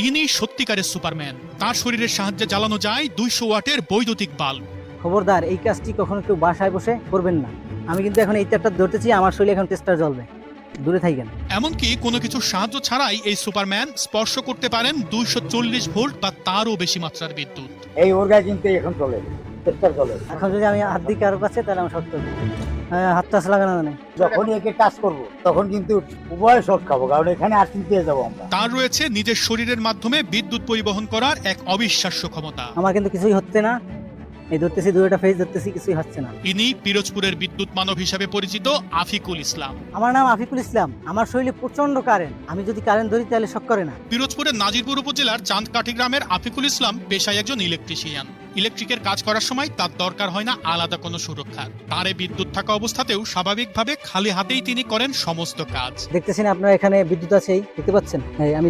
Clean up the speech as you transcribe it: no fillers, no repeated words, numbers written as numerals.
ইনি সত্যিকারের সুপারম্যান। তার শরীরের সাহায্যে জ্বালানো যায় 200 ওয়াটের বৈদ্যুতিক বাল্ব। খবরদার, এই কাজটি কখনো কেউ বাসায় বসে করবেন না। আমি কিন্তু এখন এই তারটা ধরতেছি, আমার শরীরে এখন টেস্টার জ্বলবে, দূরে থাকেন। এমনকি কোনো কিছু সাহায্য ছাড়াই এই সুপারম্যান স্পর্শ করতে পারেন 240 ভোল্ট বা তারও বেশি মাত্রার বিদ্যুৎ। এই ওরগা কিন্তু এখন চলে, টেস্টার চলে। এখন যদি আমি হাত দিই কারোর কাছে, তাহলে আমার শর্ট করবো। হাতটা লাগানো নেই। যখনই একে টাচ করবো তখন কিন্তু উভয় শর্ট খাবো, কারণ এখানে আর্থিং পেয়ে যাবো আমরা। তার রয়েছে নিজের শরীরের মাধ্যমে বিদ্যুৎ পরিবহন করার এক অবিশ্বাস্য ক্ষমতা। আমার কিন্তু কিছুই হচ্ছে না, এই ধরতেছি দুইটা ফেজ ধরতেছি, কিছুই হচ্ছে না। ইনি পিরোজপুরের বিদ্যুৎ মানব হিসাবে পরিচিত আফিকুল ইসলাম। আমার নাম আফিকুল ইসলাম। আমার শরীরে প্রচন্ড কারেন্ট, আমি যদি কারেন্ট ধরি তাহলে শক করে না। পিরোজপুরের নাজিরপুর উপজেলার চাঁদকাঠি গ্রামের আফিকুল ইসলাম পেশায় একজন ইলেকট্রিশিয়ান। ইলেকট্রিকের কাজ করার সময় তার দরকার হয় না আলাদা কোনো সুরক্ষা। তারে বিদ্যুৎ থাকা অবস্থাতেও স্বাভাবিকভাবে খালি হাতেই তিনি করেন সমস্ত কাজ। দেখতেছেন আপনারা, এখানে বিদ্যুৎ আছেই, দেখতে পাচ্ছেন। আমি